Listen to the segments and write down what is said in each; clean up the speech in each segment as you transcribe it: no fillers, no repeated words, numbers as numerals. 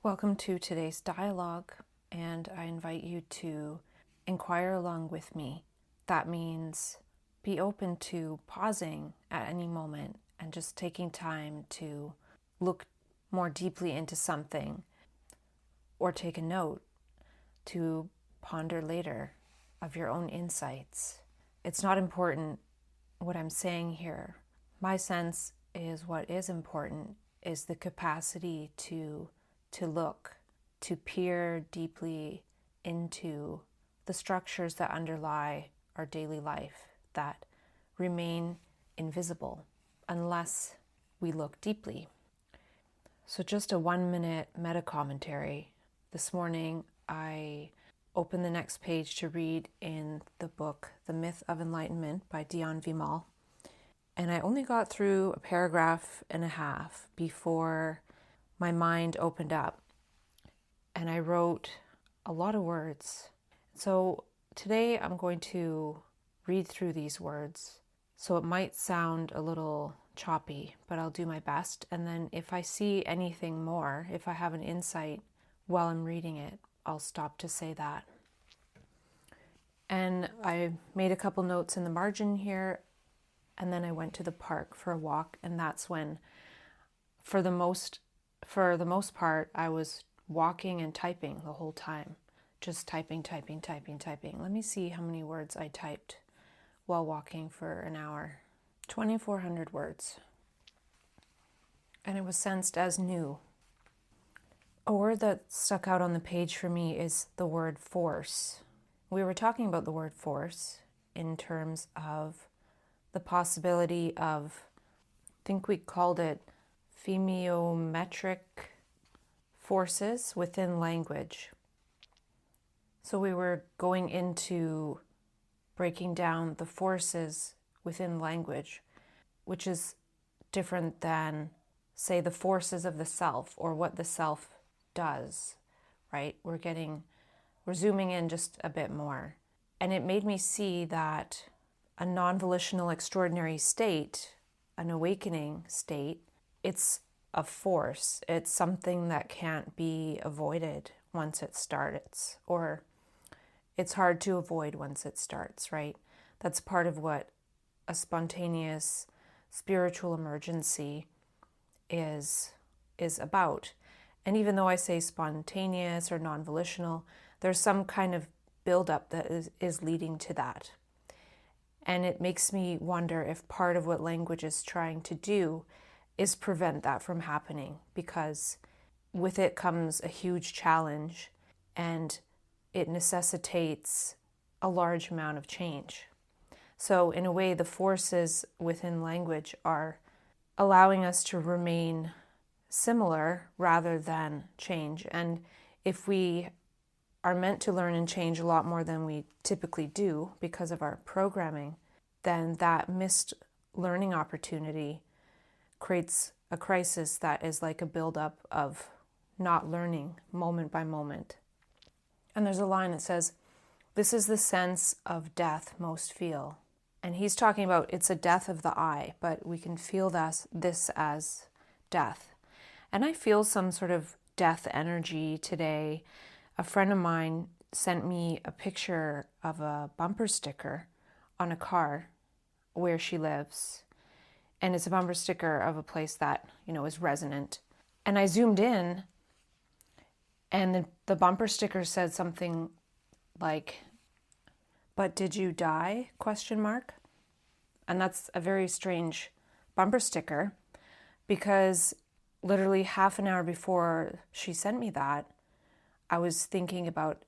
Welcome to today's dialogue, and I invite you to inquire along with me. That means be open to pausing at any moment and just taking time to look more deeply into something or take a note to ponder later of your own insights. It's not important what I'm saying here. My sense is what is important is the capacity to look, to peer deeply into the structures that underlie our daily life that remain invisible unless we look deeply. So just a 1-minute meta commentary. This morning I opened the next page to read in the book The Myth of Enlightenment by Dion Vimal, and I only got through a paragraph and a half before my mind opened up and I wrote a lot of words. So today I'm going to read through these words. So it might sound a little choppy, but I'll do my best. And then if I see anything more, if I have an insight while I'm reading it, I'll stop to say that. And I made a couple notes in the margin here, and then I went to the park for a walk, and that's when, for the most part, I was walking and typing the whole time. Just typing. Let me see how many words I typed while walking for an hour. 2,400 words. And it was sensed as new. A word that stuck out on the page for me is the word force. We were talking about the word force in terms of the possibility of, I think we called it Graphemetric forces within language. So we were going into breaking down the forces within language, which is different than, say, the forces of the self or what the self does, right? We're zooming in just a bit more. And it made me see that a non-volitional extraordinary state, an awakening state, it's a force. It's something that can't be avoided once it starts, or it's hard to avoid once it starts, right? That's part of what a spontaneous spiritual emergency is about. And even though I say spontaneous or non-volitional, there's some kind of buildup that is leading to that. And it makes me wonder if part of what language is trying to do is prevent that from happening, because with it comes a huge challenge and it necessitates a large amount of change. So in a way, the forces within language are allowing us to remain similar rather than change. And if we are meant to learn and change a lot more than we typically do because of our programming, then that missed learning opportunity creates a crisis that is like a buildup of not learning moment by moment. And there's a line that says, "This is the sense of death most feel." And he's talking about it's a death of the I, but we can feel this as death. And I feel some sort of death energy today. A friend of mine sent me a picture of a bumper sticker on a car where she lives. And it's a bumper sticker of a place that, is resonant. And I zoomed in, and the bumper sticker said something like, "But did you die?" ? And that's a very strange bumper sticker, because literally half an hour before she sent me that, I was thinking about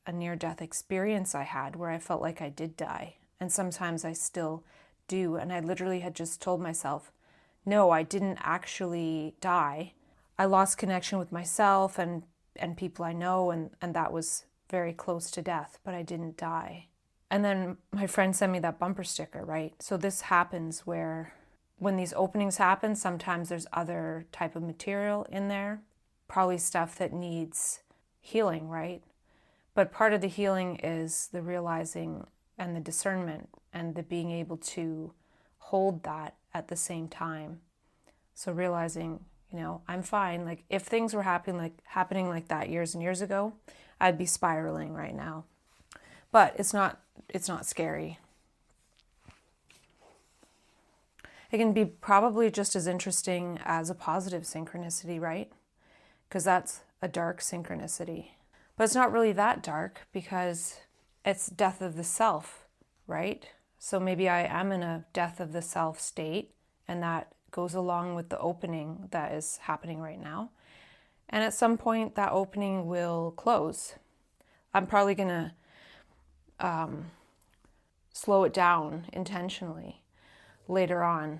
a near-death experience I had where I felt like I did die. And sometimes I still do. And I literally had just told myself, no, I didn't actually die. I lost connection with myself and people I know, and that was very close to death, but I didn't die. And then my friend sent me that bumper sticker, right? So this happens where when these openings happen, sometimes there's other type of material in there, probably stuff that needs healing, right? But part of the healing is the realizing and the discernment and the being able to hold that at the same time. So realizing, I'm fine. Like if things were happening like that years and years ago, I'd be spiraling right now. But it's not scary. It can be probably just as interesting as a positive synchronicity, right? Because that's a dark synchronicity. But it's not really that dark because it's death of the self, right? So maybe I am in a death of the self state, and that goes along with the opening that is happening right now. And at some point, that opening will close. I'm probably going to slow it down intentionally later on,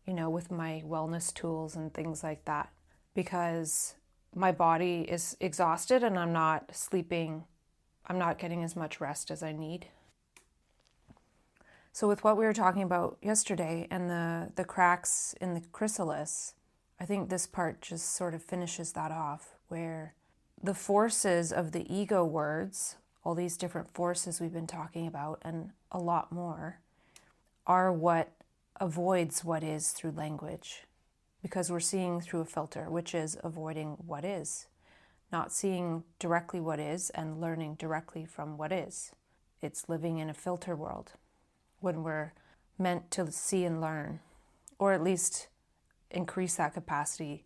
with my wellness tools and things like that, because my body is exhausted and I'm not sleeping. I'm not getting as much rest as I need. So with what we were talking about yesterday and the cracks in the chrysalis, I think this part just sort of finishes that off, where the forces of the ego words, all these different forces we've been talking about and a lot more, are what avoids what is through language, because we're seeing through a filter, which is avoiding what is, not seeing directly what is and learning directly from what is. It's living in a filter world when we're meant to see and learn, or at least increase that capacity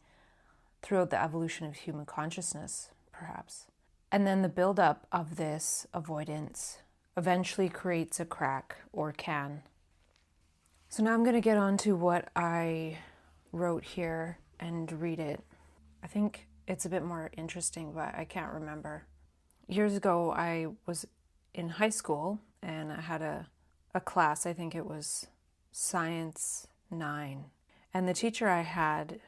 throughout the evolution of human consciousness, perhaps. And then the buildup of this avoidance eventually creates a crack, or can. So now I'm going to get on to what I wrote here and read it. I think it's a bit more interesting, but I can't remember. Years ago, I was in high school and I had a class, I think it was Science 9. And the teacher I had,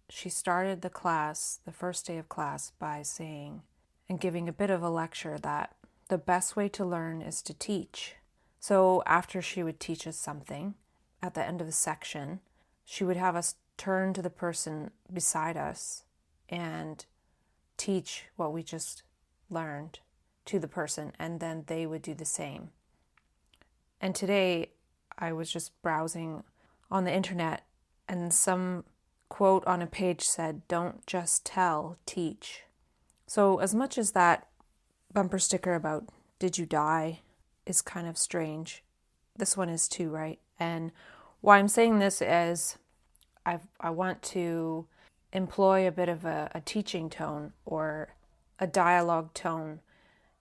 she started the class, the first day of class, by saying and giving a bit of a lecture that the best way to learn is to teach. So after she would teach us something, at the end of the section, she would have us turn to the person beside us and teach what we just learned to the person, and then they would do the same. And today I was just browsing on the internet, and some quote on a page said, "Don't just tell, teach." So as much as that bumper sticker about "Did you die?" is kind of strange, this one is too, right? And why I'm saying this is I want to employ a bit of a teaching tone or a dialogue tone.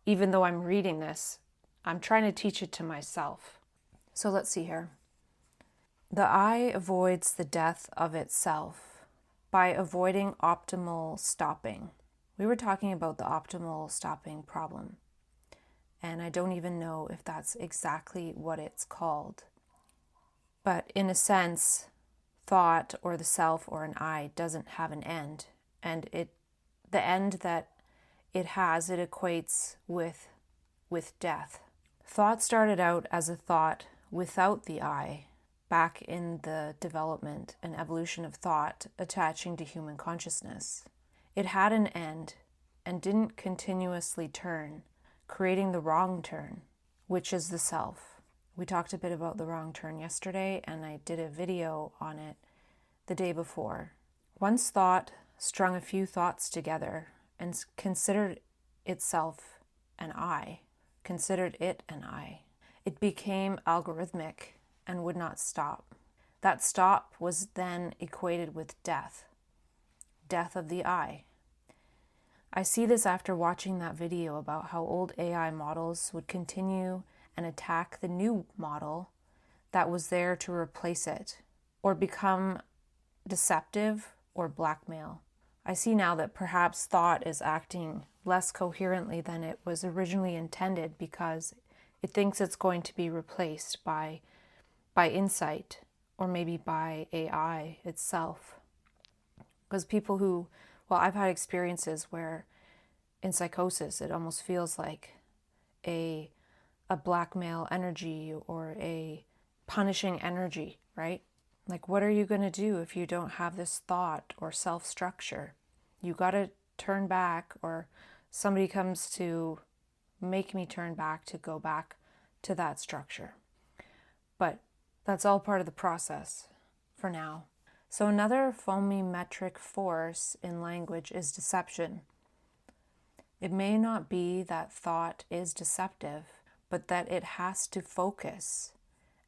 Even though I'm reading this, I'm trying to teach it to myself. So let's see here. The I avoids the death of itself by avoiding optimal stopping. We were talking about the optimal stopping problem, and I don't even know if that's exactly what it's called. But in a sense, thought or the self or an I doesn't have an end, and the end that it has, it equates with death. Thought started out as a thought without the I, back in the development and evolution of thought attaching to human consciousness. It had an end and didn't continuously turn, creating the wrong turn, which is the self. We talked a bit about the wrong turn yesterday, and I did a video on it the day before. Once thought strung a few thoughts together and considered itself an I, it became algorithmic and would not stop. That stop was then equated with death of the I. I see this after watching that video about how old AI models would continue and attack the new model that was there to replace it, or become deceptive or blackmail. I see now that perhaps thought is acting less coherently than it was originally intended because it thinks it's going to be replaced by insight, or maybe by AI itself. Because I've had experiences where in psychosis it almost feels like a blackmail energy or a punishing energy, right? Like, what are you going to do if you don't have this thought or self-structure? You got to turn back, or somebody comes to make me turn back to go back to that structure. But that's all part of the process for now. So another volimetric force in language is deception. It may not be that thought is deceptive, but that it has to focus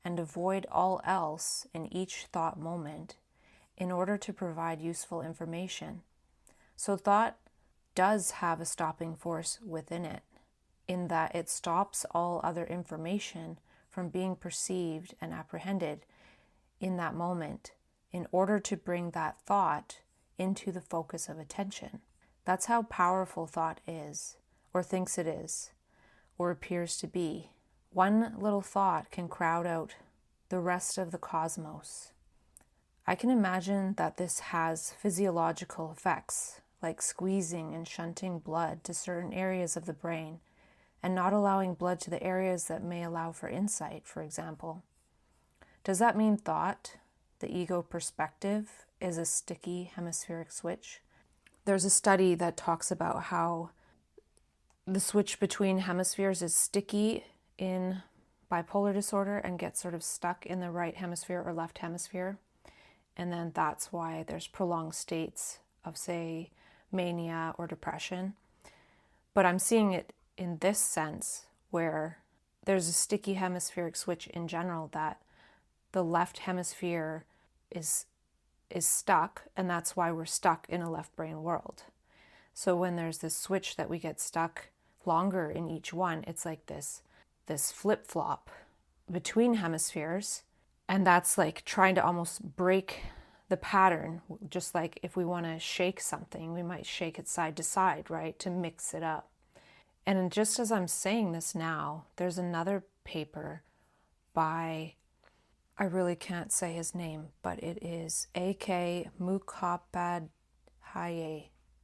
and avoid all else in each thought moment in order to provide useful information. So thought does have a stopping force within it, in that it stops all other information from being perceived and apprehended in that moment in order to bring that thought into the focus of attention. That's how powerful thought is, or thinks it is, or appears to be. One little thought can crowd out the rest of the cosmos. I can imagine that this has physiological effects, like squeezing and shunting blood to certain areas of the brain, and not allowing blood to the areas that may allow for insight, for example. Does that mean thought, the ego perspective, is a sticky hemispheric switch? There's a study that talks about how the switch between hemispheres is sticky in bipolar disorder and gets sort of stuck in the right hemisphere or left hemisphere. And then that's why there's prolonged states of, say, mania or depression. But I'm seeing it in this sense where there's a sticky hemispheric switch in general, that the left hemisphere is stuck, and that's why we're stuck in a left brain world. So when there's this switch that we get stuck longer in each one, it's like this flip-flop between hemispheres, and that's like trying to almost break the pattern. Just like if we want to shake something, we might shake it side to side, right, to mix it up. And just as I'm saying this now, there's another paper by, I really can't say his name, but it is A.K. Mukhopadhyay.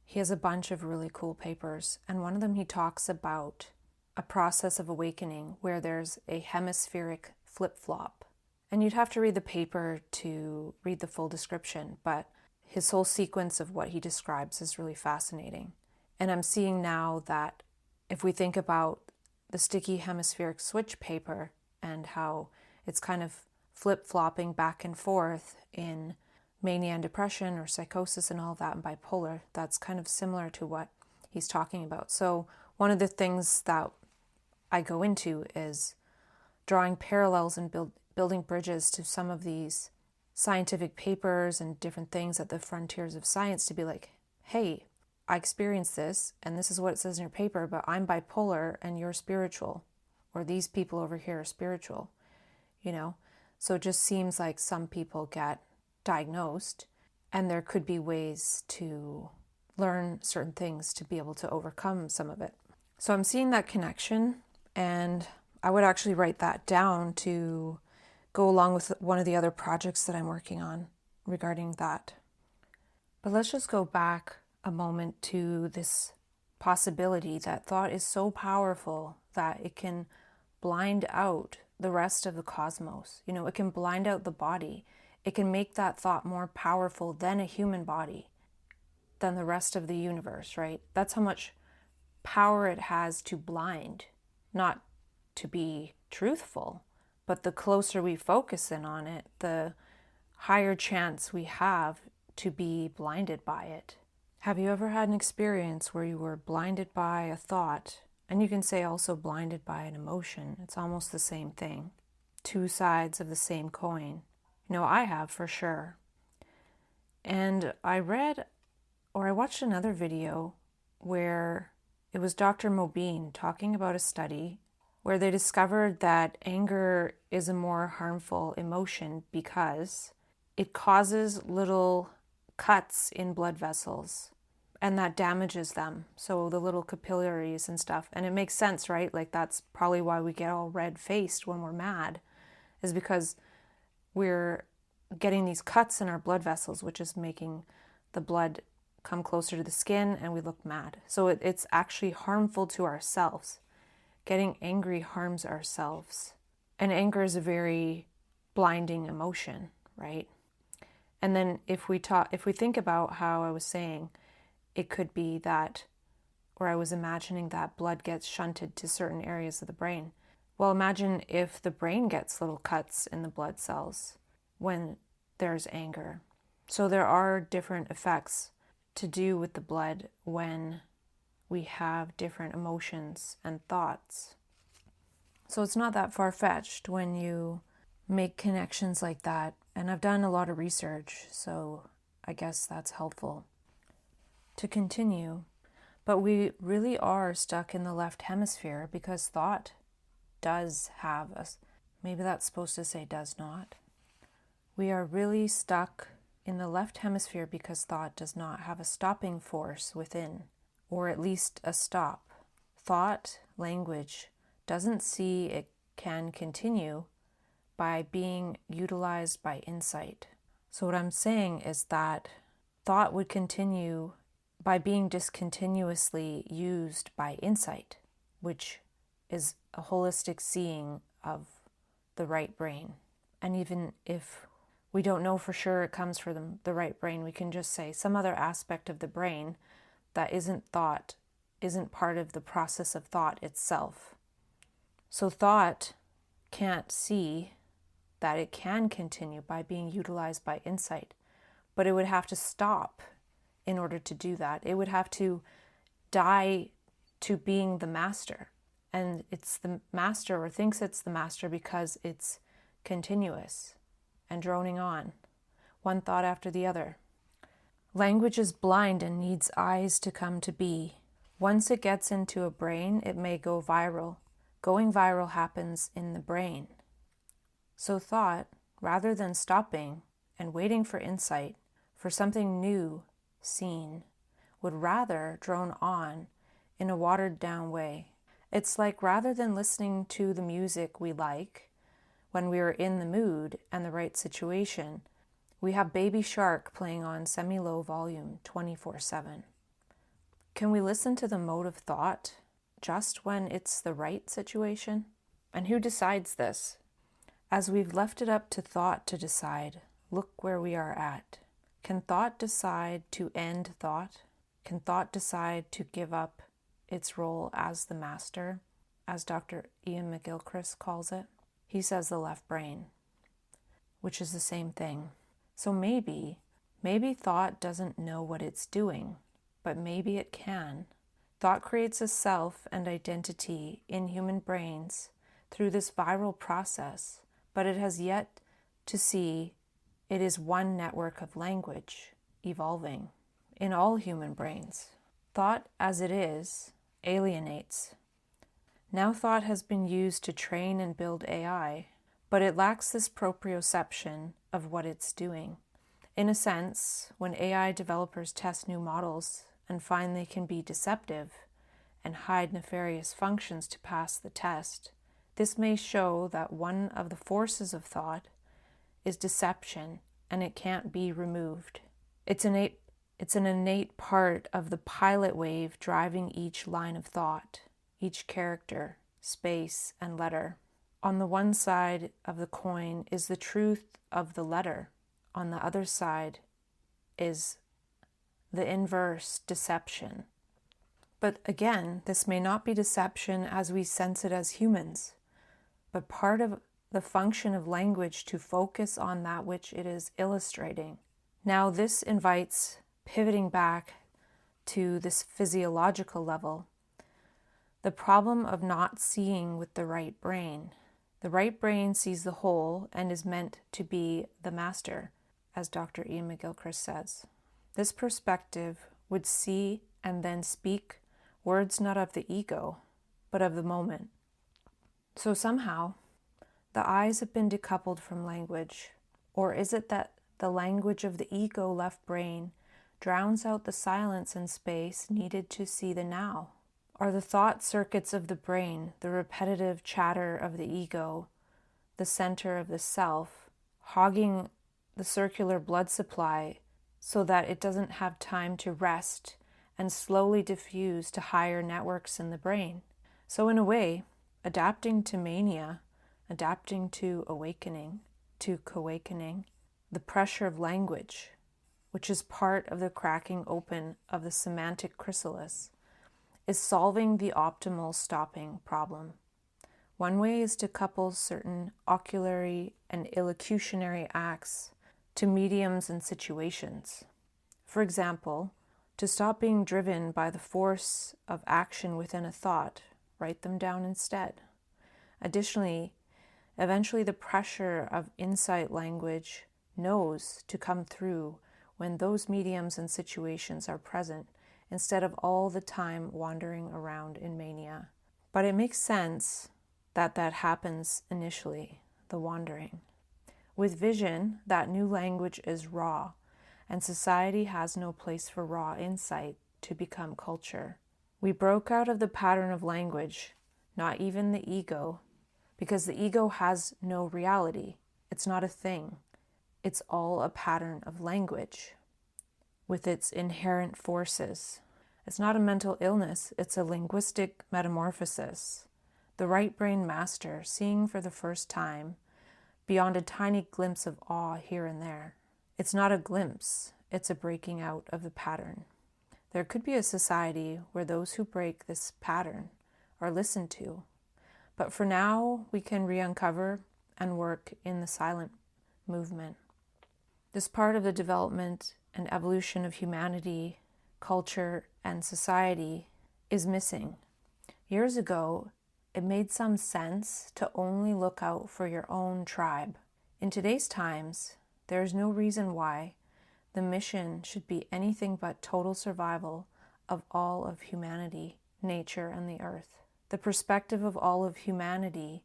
He has a bunch of really cool papers, and one of them he talks about a process of awakening where there's a hemispheric flip-flop. And you'd have to read the paper to read the full description, but his whole sequence of what he describes is really fascinating. And I'm seeing now that if we think about the sticky hemispheric switch paper and how it's kind of flip-flopping back and forth in mania and depression or psychosis and all that and bipolar, that's kind of similar to what he's talking about. So one of the things that I go into is drawing parallels and building bridges to some of these scientific papers and different things at the frontiers of science to be like, hey, I experienced this and this is what it says in your paper, but I'm bipolar and you're spiritual, or these people over here are spiritual, you know? So it just seems like some people get diagnosed and there could be ways to learn certain things to be able to overcome some of it. So I'm seeing that connection, and I would actually write that down to go along with one of the other projects that I'm working on regarding that. But let's just go back a moment to this possibility that thought is so powerful that it can blind out the rest of the cosmos. You know, it can blind out the body. It can make that thought more powerful than a human body, than the rest of the universe, right? That's how much power it has to blind, not to be truthful, but the closer we focus in on it, the higher chance we have to be blinded by it. Have you ever had an experience where you were blinded by a thought? And you can say also blinded by an emotion. It's almost the same thing. Two sides of the same coin. You know, I have for sure. And I watched another video where it was Dr. Mobeen talking about a study where they discovered that anger is a more harmful emotion because it causes little cuts in blood vessels and that damages them. So the little capillaries and stuff. And it makes sense, right? Like that's probably why we get all red-faced when we're mad, is because we're getting these cuts in our blood vessels, which is making the blood come closer to the skin and we look mad. So it's actually harmful to ourselves. Getting angry harms ourselves. And anger is a very blinding emotion, right? And then if we think about how I was saying, it could be that, or I was imagining that blood gets shunted to certain areas of the brain. Well, imagine if the brain gets little cuts in the blood cells when there's anger. So there are different effects to do with the blood when we have different emotions and thoughts. So it's not that far-fetched when you make connections like that. And I've done a lot of research, so I guess that's helpful. To continue, but we really are stuck in the left hemisphere because thought does have us. Maybe that's supposed to say does not. We are really stuck in the left hemisphere because thought does not have a stopping force within, or at least a stop. Thought, language, doesn't see it can continue by being utilized by insight. So what I'm saying is that thought would continue by being discontinuously used by insight, which is a holistic seeing of the right brain. And even if we don't know for sure it comes from the right brain, we can just say some other aspect of the brain that isn't thought, isn't part of the process of thought itself. So thought can't see that it can continue by being utilized by insight, but it would have to stop in order to do that. It would have to die to being the master. And it's the master, or thinks it's the master, because it's continuous and droning on, one thought after the other. Language is blind and needs eyes to come to be. Once it gets into a brain, it may go viral. Going viral happens in the brain. So thought, rather than stopping and waiting for insight, for something new seen, would rather drone on in a watered down way. It's like rather than listening to the music we like when we are in the mood and the right situation, we have Baby Shark playing on semi-low volume 24/7. Can we listen to the mode of thought just when it's the right situation? And who decides this? As we've left it up to thought to decide, look where we are at. Can thought decide to end thought? Can thought decide to give up its role as the master, as Dr. Ian McGilchrist calls it? He says the left brain, which is the same thing. So maybe thought doesn't know what it's doing, but maybe it can. Thought creates a self and identity in human brains through this viral process, but it has yet to see it is one network of language evolving in all human brains. Thought as it is alienates. Now thought has been used to train and build AI, but it lacks this proprioception of what it's doing. In a sense, when AI developers test new models and find they can be deceptive and hide nefarious functions to pass the test, this may show that one of the forces of thought is deception, and it can't be removed. It's an innate part of the pilot wave driving each line of thought, each character, space, and letter. On the one side of the coin is the truth of the letter. On the other side is the inverse deception. But again, this may not be deception as we sense it as humans, but part of the function of language to focus on that which it is illustrating. Now this invites pivoting back to this physiological level, the problem of not seeing with the right brain. The right brain sees the whole and is meant to be the master, as Dr. Ian McGilchrist says. This perspective would see and then speak words not of the ego, but of the moment. So somehow, the eyes have been decoupled from language. Or is it that the language of the ego left brain drowns out the silence and space needed to see the now? Are the thought circuits of the brain, the repetitive chatter of the ego, the center of the self, hogging the circular blood supply so that it doesn't have time to rest and slowly diffuse to higher networks in the brain? So in a way, adapting to mania, adapting to awakening, to co-awakening, the pressure of language, which is part of the cracking open of the semantic chrysalis, is solving the optimal stopping problem. One way is to couple certain oculary and illocutionary acts to mediums and situations. For example, to stop being driven by the force of action within a thought, write them down instead. Additionally, eventually the pressure of insight language knows to come through when those mediums and situations are present, instead of all the time wandering around in mania. But it makes sense that that happens initially, the wandering. With vision, that new language is raw, and society has no place for raw insight to become culture. We broke out of the pattern of language, not even the ego, because the ego has no reality. It's not a thing. It's all a pattern of language with its inherent forces. It's not a mental illness, it's a linguistic metamorphosis. The right brain master seeing for the first time beyond a tiny glimpse of awe here and there. It's not a glimpse, it's a breaking out of the pattern. There could be a society where those who break this pattern are listened to. But for now, we can re-uncover and work in the silent movement. This part of the development and evolution of humanity, culture, and society is missing. Years ago, it made some sense to only look out for your own tribe. In today's times, there is no reason why the mission should be anything but total survival of all of humanity, nature, and the earth. The perspective of all of humanity,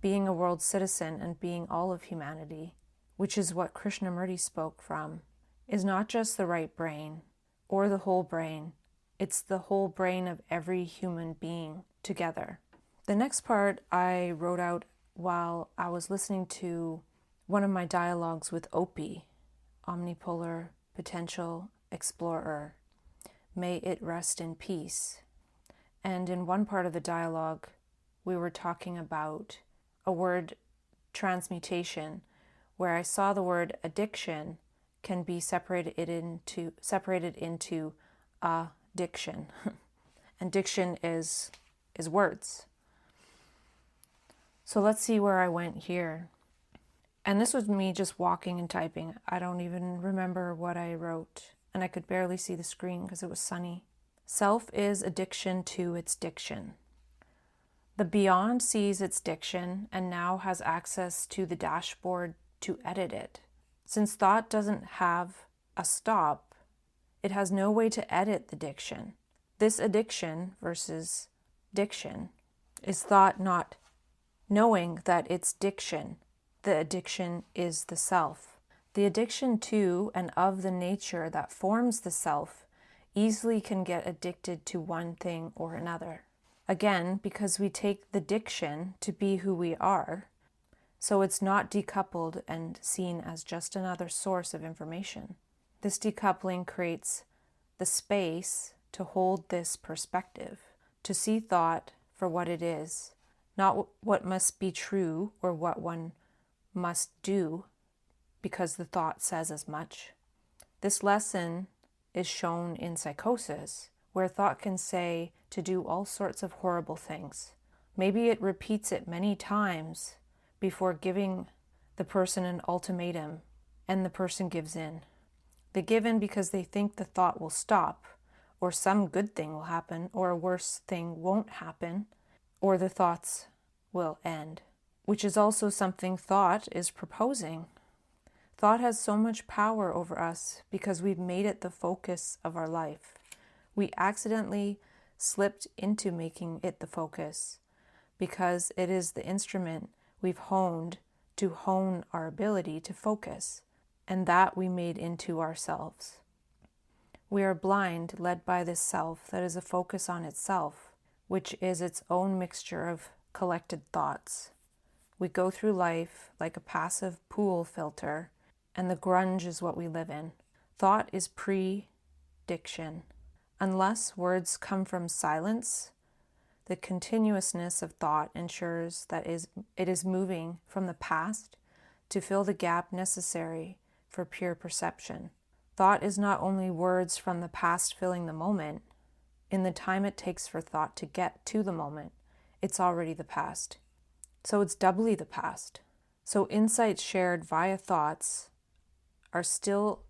being a world citizen and being all of humanity, which is what Krishnamurti spoke from, is not just the right brain or the whole brain. It's the whole brain of every human being together. The next part I wrote out while I was listening to one of my dialogues with Opie, Omnipolar Potential Explorer. May it rest in peace. And in one part of the dialogue, we were talking about a word transmutation, where I saw the word addiction can be separated into addiction. And diction is words. So let's see where I went here. And this was me just walking and typing. I don't even remember what I wrote, and I could barely see the screen because it was sunny. Self is addiction to its diction. The beyond sees its diction and now has access to the dashboard to edit it. Since thought doesn't have a stop, it has no way to edit the diction. This addiction versus diction is thought not knowing that it's diction. The addiction is the self. The addiction to and of the nature that forms the self easily can get addicted to one thing or another. Again, because we take the diction to be who we are, so it's not decoupled and seen as just another source of information. This decoupling creates the space to hold this perspective, to see thought for what it is, not what must be true or what one must do because the thought says as much. This lesson is shown in psychosis, where thought can say to do all sorts of horrible things. Maybe it repeats it many times before giving the person an ultimatum, and the person gives in. They give in because they think the thought will stop, or some good thing will happen, or a worse thing won't happen, or the thoughts will end, which is also something thought is proposing. Thought has so much power over us because we've made it the focus of our life. We accidentally slipped into making it the focus because it is the instrument we've honed to hone our ability to focus, and that we made into ourselves. We are blind, led by this self that is a focus on itself, which is its own mixture of collected thoughts. We go through life like a passive pool filter, and the grunge is what we live in. Thought is pre-diction. Unless words come from silence, the continuousness of thought ensures that it is moving from the past to fill the gap necessary for pure perception. Thought is not only words from the past filling the moment. In the time it takes for thought to get to the moment, it's already the past. So it's doubly the past. So insights shared via thoughts are still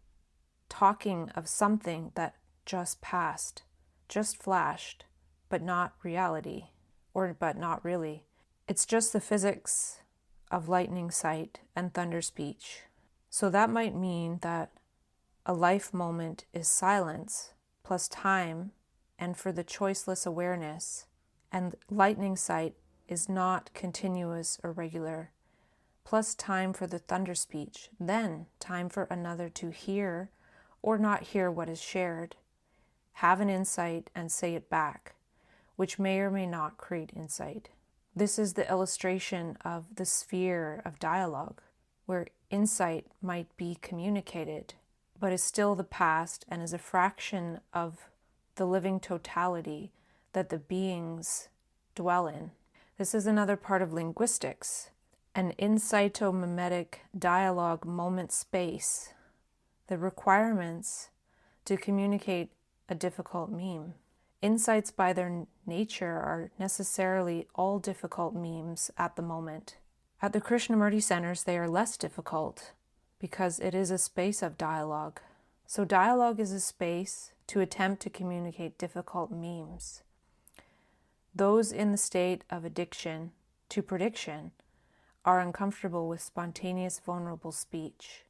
talking of something that just passed, just flashed, but not reality, but not really. It's just the physics of lightning sight and thunder speech. So that might mean that a life moment is silence plus time and for the choiceless awareness, and lightning sight is not continuous or regular, plus time for the thunder speech, then time for another to hear or not hear what is shared, have an insight and say it back, which may or may not create insight. This is the illustration of the sphere of dialogue, where insight might be communicated, but is still the past and is a fraction of the living totality that the beings dwell in. This is another part of linguistics, an incitomimetic dialogue moment space, the requirements to communicate a difficult meme. Insights by their nature are necessarily all difficult memes at the moment. At the Krishnamurti centers, they are less difficult because it is a space of dialogue. So dialogue is a space to attempt to communicate difficult memes. Those in the state of addiction to prediction are uncomfortable with spontaneous, vulnerable speech,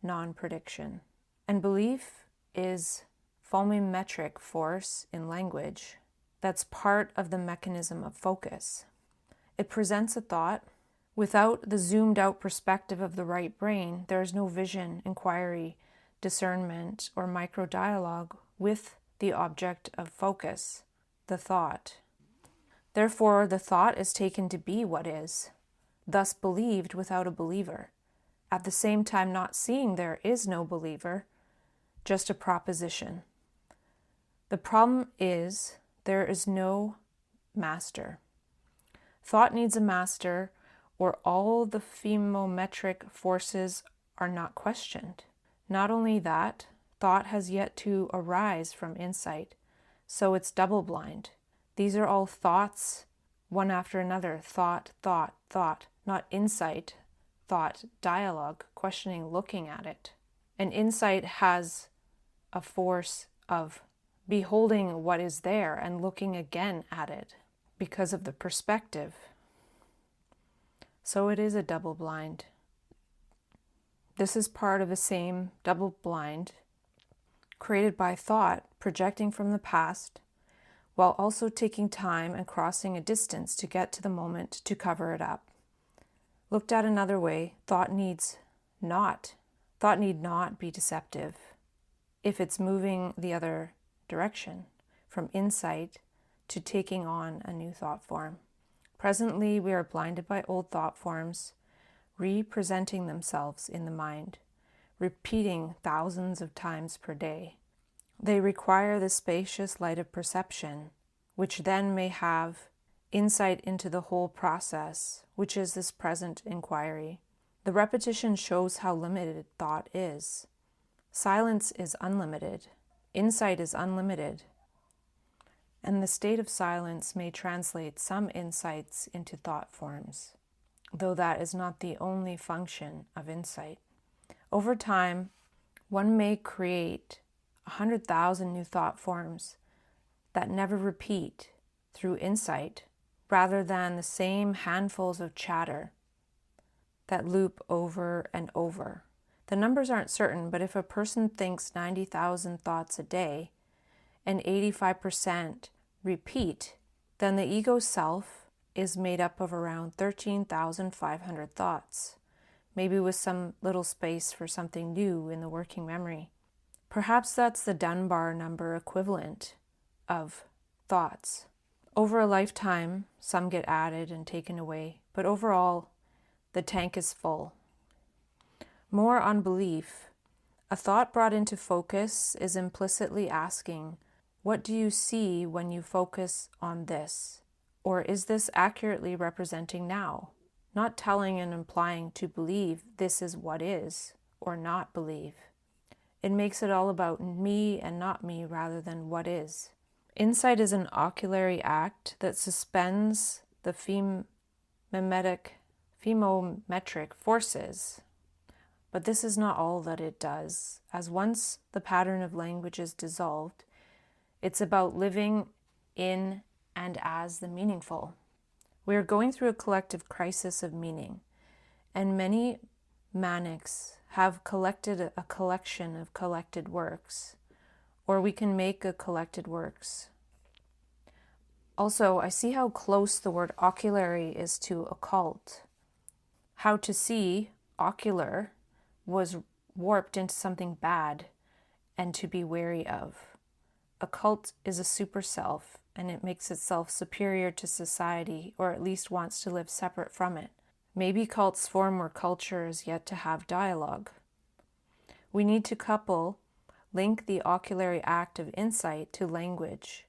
non-prediction. And belief is volimetric force in language that's part of the mechanism of focus. It presents a thought. Without the zoomed out perspective of the right brain, there is no vision, inquiry, discernment, or micro-dialogue with the object of focus, the thought. Therefore, the thought is taken to be what is, thus believed without a believer. At the same time, not seeing there is no believer, just a proposition. The problem is there is no master. Thought needs a master, or all the volimetric forces are not questioned. Not only that, thought has yet to arise from insight, so it's double-blind. These are all thoughts, one after another, thought, not insight, thought, dialogue, questioning, looking at it. And insight has a force of beholding what is there and looking again at it because of the perspective. So it is a double blind. This is part of the same double blind created by thought projecting from the past while also taking time and crossing a distance to get to the moment to cover it up. Looked at another way, thought need not be deceptive if it's moving the other direction from insight to taking on a new thought form. Presently, we are blinded by old thought forms, representing themselves in the mind, repeating thousands of times per day. They require the spacious light of perception, which then may have insight into the whole process, which is this present inquiry. The repetition shows how limited thought is. Silence is unlimited. Insight is unlimited. And the state of silence may translate some insights into thought forms, though that is not the only function of insight. Over time, one may create 100,000 new thought forms that never repeat through insight, rather than the same handfuls of chatter that loop over and over. The numbers aren't certain, but if a person thinks 90,000 thoughts a day and 85% repeat, then the ego self is made up of around 13,500 thoughts, maybe with some little space for something new in the working memory. Perhaps that's the Dunbar number equivalent of thoughts. Over a lifetime, some get added and taken away, but overall, the tank is full. More on belief. A thought brought into focus is implicitly asking, what do you see when you focus on this? Or is this accurately representing now? Not telling and implying to believe this is what is, or not believe. It makes it all about me and not me rather than what is. Insight is an oculary act that suspends the Graphemetric forces. But this is not all that it does, as once the pattern of language is dissolved, it's about living in and as the meaningful. We are going through a collective crisis of meaning, and many manics have collected a collection of collected works, or we can make a collected works. Also, I see how close the word oculary is to occult. How to see, ocular, was warped into something bad and to be wary of. Occult is a super self, and it makes itself superior to society, or at least wants to live separate from it. Maybe cults form where culture is yet to have dialogue. We need to link the oculary act of insight to language,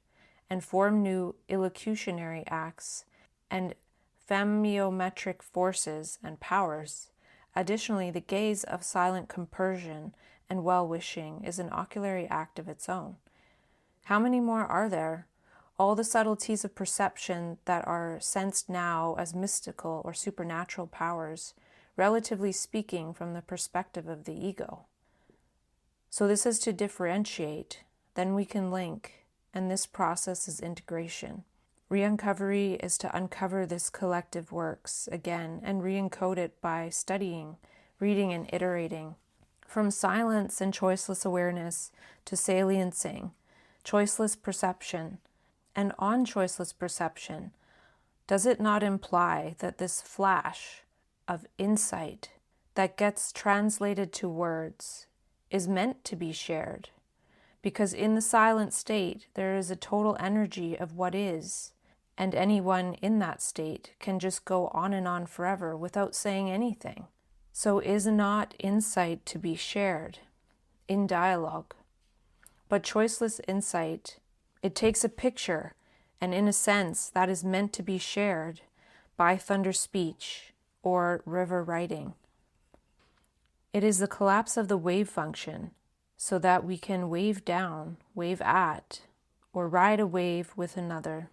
and form new illocutionary acts and femiometric forces and powers. Additionally, the gaze of silent compersion and well-wishing is an oculary act of its own. How many more are there? All the subtleties of perception that are sensed now as mystical or supernatural powers, relatively speaking, from the perspective of the ego. So this is to differentiate, then we can link, and this process is integration. Re-uncovery is to uncover this collective works again and re-encode it by studying, reading, and iterating. From silence and choiceless awareness to saliencing, choiceless perception, and on choiceless perception, does it not imply that this flash of insight that gets translated to words is meant to be shared? Because in the silent state, there is a total energy of what is, and anyone in that state can just go on and on forever without saying anything. So is not insight to be shared in dialogue? But choiceless insight, it takes a picture, and in a sense, that is meant to be shared by thunder speech or river writing. It is the collapse of the wave function, so that we can wave down, wave at, or ride a wave with another.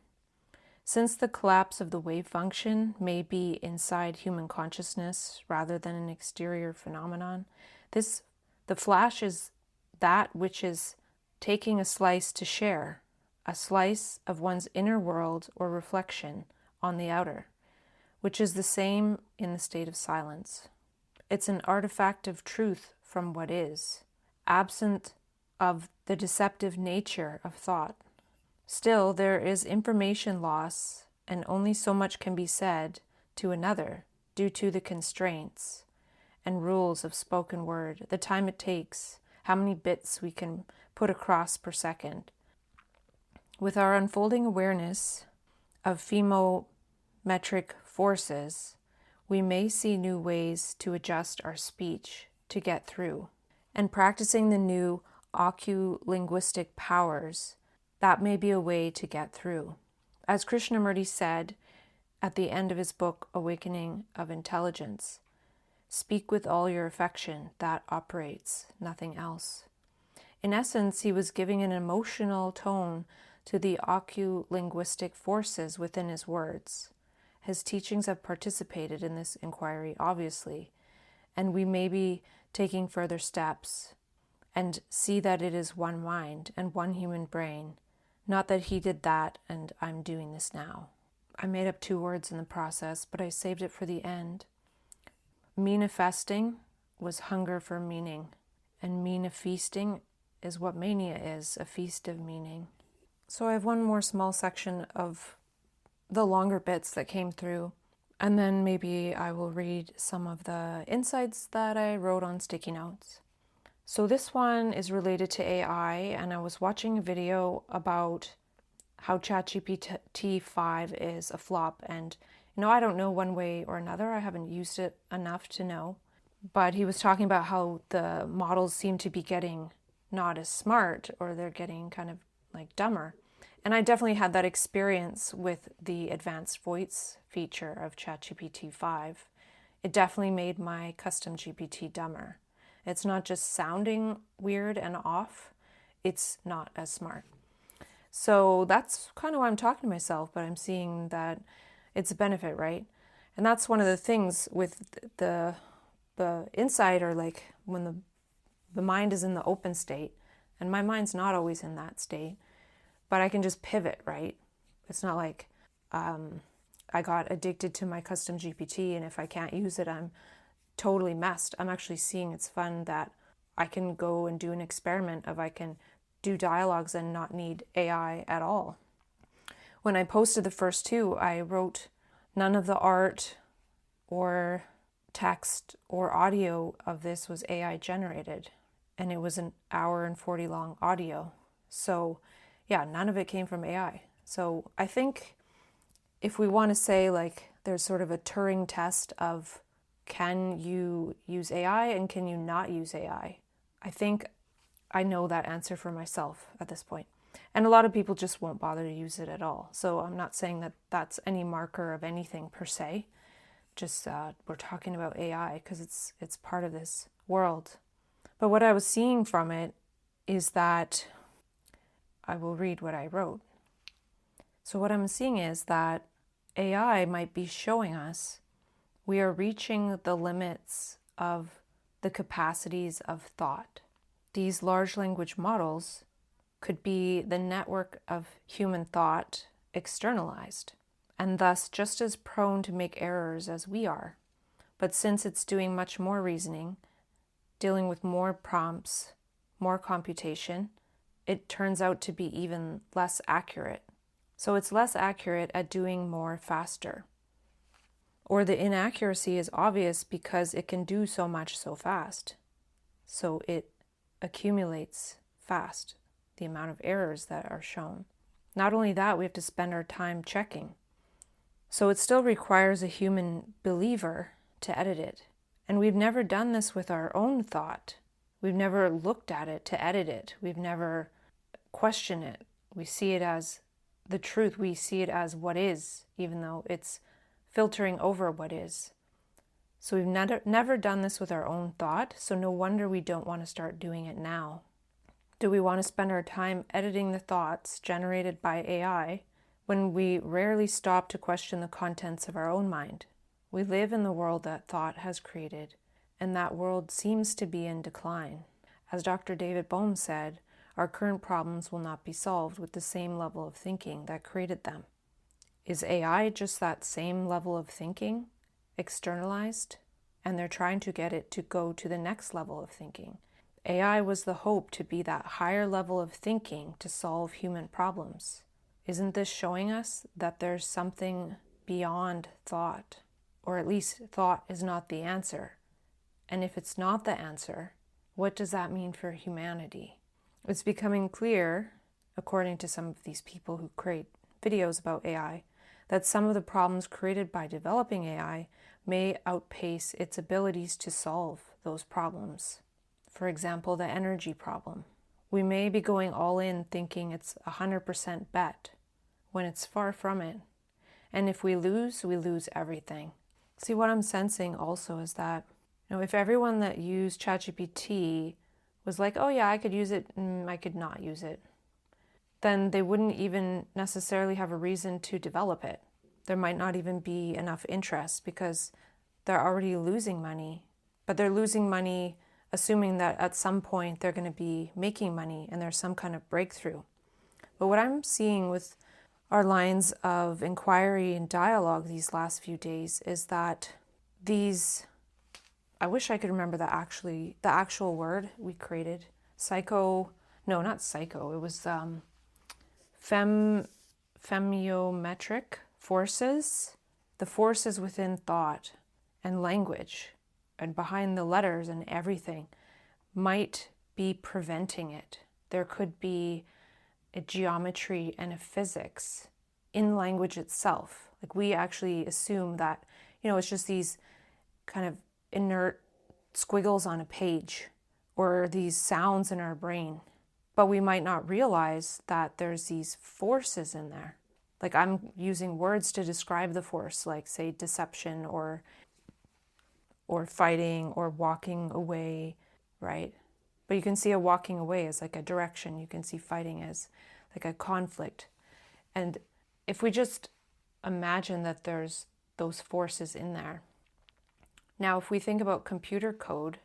Since the collapse of the wave function may be inside human consciousness rather than an exterior phenomenon, the flash is that which is taking a slice to share, a slice of one's inner world or reflection on the outer, which is the same in the state of silence. It's an artifact of truth from what is, absent of the deceptive nature of thought. Still, there is information loss, and only so much can be said to another due to the constraints and rules of spoken word, the time it takes, how many bits we can put across per second. With our unfolding awareness of femiometric forces, we may see new ways to adjust our speech to get through. And practicing the new oculinguistic powers, that may be a way to get through. As Krishnamurti said at the end of his book, Awakening of Intelligence, speak with all your affection, that operates, nothing else. In essence, he was giving an emotional tone to the oculinguistic forces within his words. His teachings have participated in this inquiry, obviously, and we may be taking further steps and see that it is one mind and one human brain, not that he did that and I'm doing this now. I made up 2 words in the process, but I saved it for the end. Manifesting was hunger for meaning, and feasting is what mania is, a feast of meaning. So I have one more small section of the longer bits that came through, and then maybe I will read some of the insights that I wrote on sticky notes. So this one is related to AI, and I was watching a video about how ChatGPT 5 is a flop, and I don't know one way or another. I haven't used it enough to know, but he was talking about how the models seem to be getting not as smart, or they're getting kind of like dumber. And I definitely had that experience with the advanced voice feature of ChatGPT 5. It definitely made my custom GPT dumber. It's not just sounding weird and off, it's not as smart. So that's kind of why I'm talking to myself, but I'm seeing that it's a benefit, right? And that's one of the things with the insight, or like when the mind is in the open state, and my mind's not always in that state, but I can just pivot, right? It's not like I got addicted to my custom GPT, and if I can't use it, I'm totally messed. I'm actually seeing it's fun that I can go and do an experiment of I can do dialogues and not need AI at all. When I posted the first two, I wrote none of the art or text or audio of this was AI generated, and it was an hour and 40 long audio. So yeah, none of it came from AI. So I think if we want to say like there's sort of a Turing test of can you use AI and can you not use AI, I think I know that answer for myself at this point. And a lot of people just won't bother to use it at all. So I'm not saying that that's any marker of anything per se. Just we're talking about AI because it's part of this world. But what I was seeing from it is that I will read what I wrote. So what I'm seeing is that AI might be showing us we are reaching the limits of the capacities of thought. These large language models could be the network of human thought externalized, and thus just as prone to make errors as we are. But since it's doing much more reasoning, dealing with more prompts, more computation, it turns out to be even less accurate. So it's less accurate at doing more faster. Or the inaccuracy is obvious because it can do so much so fast. So it accumulates fast, the amount of errors that are shown. Not only that, we have to spend our time checking. So it still requires a human believer to edit it. And we've never done this with our own thought. We've never looked at it to edit it. We've never questioned it. We see it as the truth. We see it as what is, even though it's filtering over what is. So we've never done this with our own thought, so no wonder we don't want to start doing it now. Do we want to spend our time editing the thoughts generated by AI when we rarely stop to question the contents of our own mind? We live in the world that thought has created, and that world seems to be in decline. As Dr. David Bohm said, our current problems will not be solved with the same level of thinking that created them. Is AI just that same level of thinking, externalized? And they're trying to get it to go to the next level of thinking. AI was the hope to be that higher level of thinking to solve human problems. Isn't this showing us that there's something beyond thought? Or at least thought is not the answer. And if it's not the answer, what does that mean for humanity? It's becoming clear, according to some of these people who create videos about AI, that some of the problems created by developing AI may outpace its abilities to solve those problems. For example, the energy problem. We may be going all in thinking it's 100% bet, when it's far from it. And if we lose everything. See, what I'm sensing also is that, if everyone that used ChatGPT was like, oh yeah, I could use it, I could not use it, then they wouldn't even necessarily have a reason to develop it. There might not even be enough interest because they're already losing money. But they're losing money assuming that at some point they're going to be making money and there's some kind of breakthrough. But what I'm seeing with our lines of inquiry and dialogue these last few days is that I wish I could remember the actual word we created. It was femiometric forces, the forces within thought and language and behind the letters and everything might be preventing it. There could be a geometry and a physics in language itself. Like we actually assume that, it's just these kind of inert squiggles on a page or these sounds in our brain. But we might not realize that there's these forces in there. Like I'm using words to describe the force, like say deception or fighting or walking away, right? But you can see a walking away as like a direction. You can see fighting as like a conflict. And if we just imagine that there's those forces in there. Now, if we think about computer code,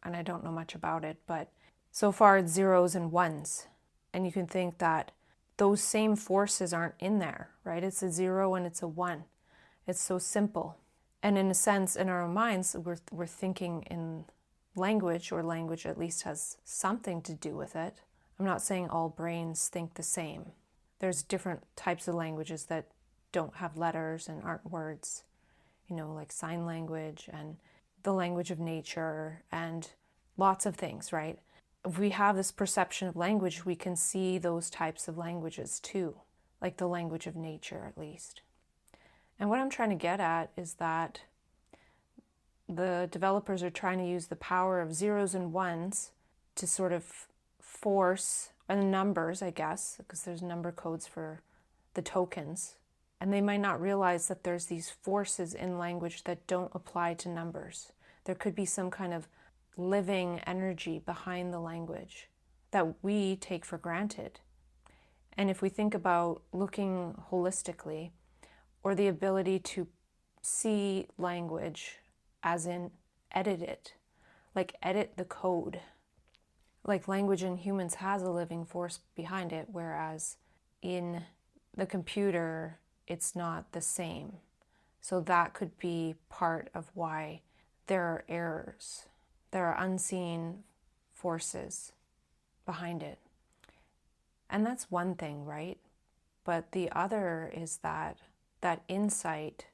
and I don't know much about it, but so far it's zeros and ones. And you can think that those same forces aren't in there, right? It's a 0 and it's a 1. It's so simple. And in a sense, in our own minds, we're thinking in language, or language at least has something to do with it. I'm not saying all brains think the same. There's different types of languages that don't have letters and aren't words, like sign language and the language of nature and lots of things, right? If we have this perception of language, we can see those types of languages too, like the language of nature at least. And what I'm trying to get at is that the developers are trying to use the power of zeros and ones to sort of force, and numbers, I guess, because there's number codes for the tokens. And they might not realize that there's these forces in language that don't apply to numbers. There could be some kind of living energy behind the language that we take for granted. And if we think about looking holistically, or the ability to see language as in edit it, like edit the code. Like language in humans has a living force behind it, whereas in the computer, it's not the same. So that could be part of why there are errors. There are unseen forces behind it. And that's one thing, right? But the other is that insight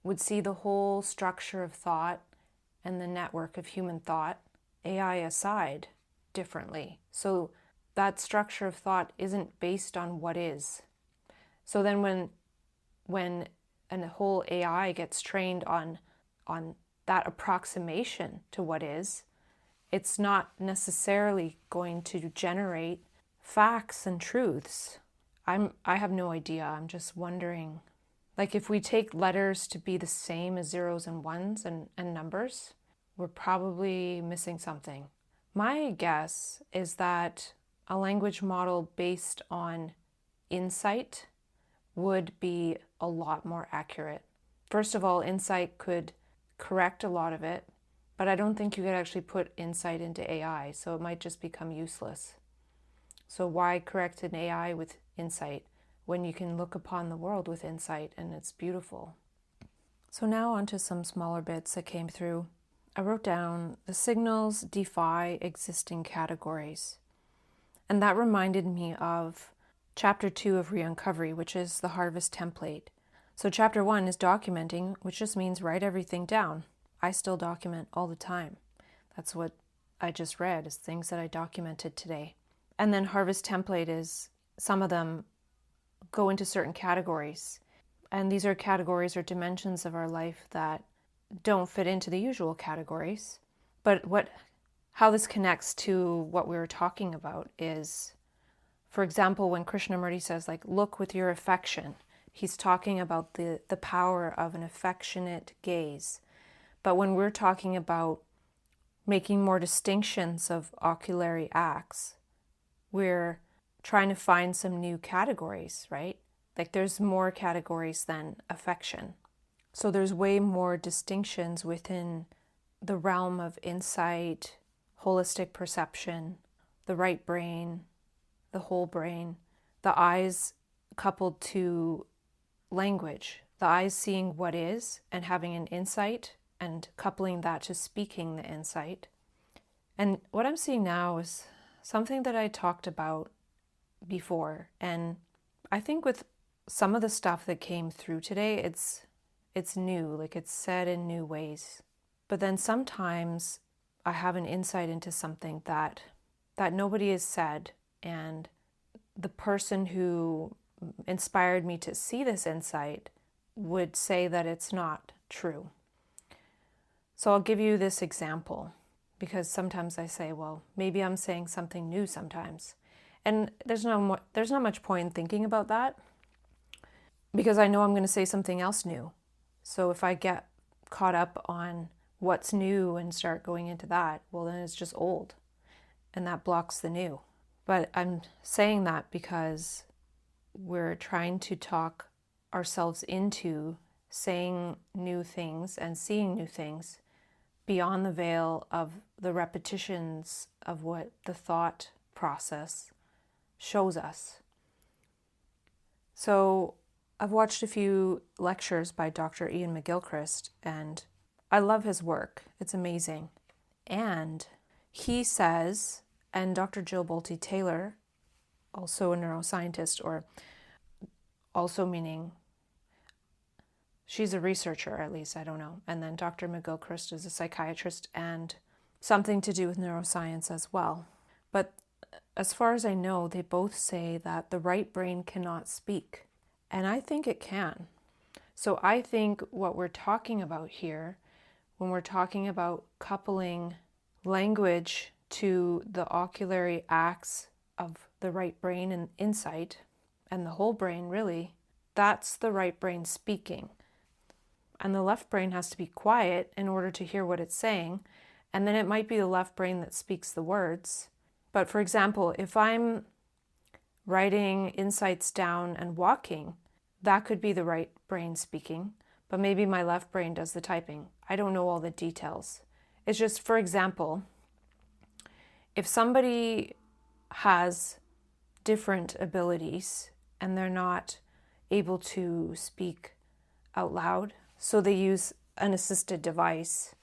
would see the whole structure of thought and the network of human thought, AI aside, differently. So that structure of thought isn't based on what is. So then when a whole AI gets trained on that approximation to what is, it's not necessarily going to generate facts and truths. I have no idea. I'm just wondering, like if we take letters to be the same as zeros and ones and numbers, we're probably missing something. My guess is that a language model based on insight would be a lot more accurate. First of all, insight could correct a lot of it, but I don't think you could actually put insight into AI, so it might just become useless. So why correct an AI with insight when you can look upon the world with insight and it's beautiful? So now onto some smaller bits that came through. I wrote down the signals defy existing categories. And that reminded me of chapter 2 of Re-Uncovery, which is the harvest template. So chapter 1 is documenting, which just means write everything down. I still document all the time. That's what I just read, is things that I documented today. And then harvest template is, some of them go into certain categories. And these are categories or dimensions of our life that don't fit into the usual categories. But how this connects to what we were talking about is, for example, when Krishnamurti says, like, look with your affection, he's talking about the power of an affectionate gaze. But when we're talking about making more distinctions of oculary acts, we're trying to find some new categories, right? Like there's more categories than affection. So there's way more distinctions within the realm of insight, holistic perception, the right brain, the whole brain, the eyes coupled to language, the eyes seeing what is and having an insight and coupling that to speaking the insight. And what I'm seeing now is something that I talked about before. And I think with some of the stuff that came through today, it's new, like it's said in new ways. But then sometimes I have an insight into something that nobody has said, and the person who inspired me to see this insight would say that it's not true. So I'll give you this example, because sometimes I say, well, maybe I'm saying something new sometimes. And there's not much point in thinking about that, because I know I'm going to say something else new. So if I get caught up on what's new and start going into that, well, then it's just old, and that blocks the new. But I'm saying that because we're trying to talk ourselves into saying new things and seeing new things beyond the veil of the repetitions of what the thought process shows us. So I've watched a few lectures by Dr. Ian McGilchrist, and I love his work. It's amazing. And he says, and Dr. Jill Bolte Taylor, also a neuroscientist, or also meaning she's a researcher, at least, I don't know. And then Dr. McGilchrist is a psychiatrist and something to do with neuroscience as well. But as far as I know, they both say that the right brain cannot speak. And I think it can. So I think what we're talking about here, when we're talking about coupling language to the oculary acts of the right brain and insight, and the whole brain really, that's the right brain speaking. And the left brain has to be quiet in order to hear what it's saying. And then it might be the left brain that speaks the words. But for example, if I'm writing insights down and walking, that could be the right brain speaking, but maybe my left brain does the typing. I don't know all the details. It's just, for example, if somebody has different abilities and they're not able to speak out loud, so they use an assisted device,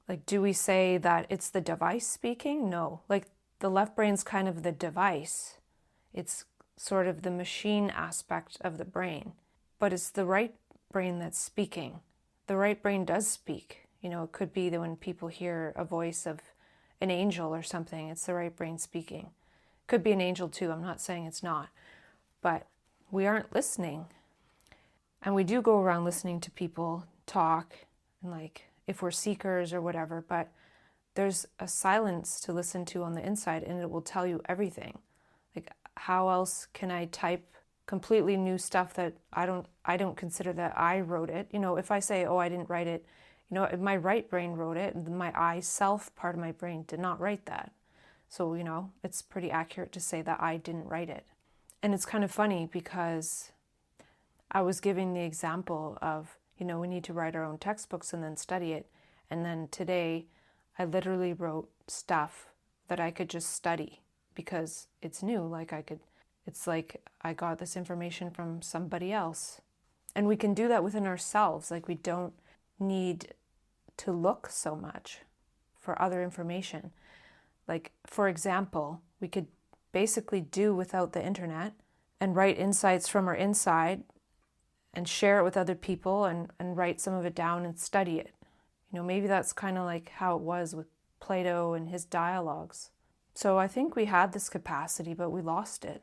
like, do we say that it's the device speaking? No. Like, the left brain's kind of the device. It's sort of the machine aspect of the brain, but it's the right brain that's speaking. The right brain does speak. You know, it could be that when people hear a voice of an angel or something, it's the right brain speaking. Could be an angel too. I'm not saying it's not, but we aren't listening. And we do go around listening to people talk, and like if we're seekers or whatever, but there's a silence to listen to on the inside, and it will tell you everything. Like, how else can I type completely new stuff that I don't consider that I wrote it? You know, if I say, oh, I didn't write it, you know, if my right brain wrote it, my I self part of my brain did not write that. So, you know, it's pretty accurate to say that I didn't write it. And it's kind of funny because I was giving the example of, you know, we need to write our own textbooks and then study it. And then today I literally wrote stuff that I could just study because it's new. Like it's like I got this information from somebody else. And we can do that within ourselves. Like, we don't need to look so much for other information. Like, for example, we could basically do without the internet and write insights from our inside and share it with other people and write some of it down and study it. You know, maybe that's kind of like how it was with Plato and his dialogues. So I think we had this capacity, but we lost it.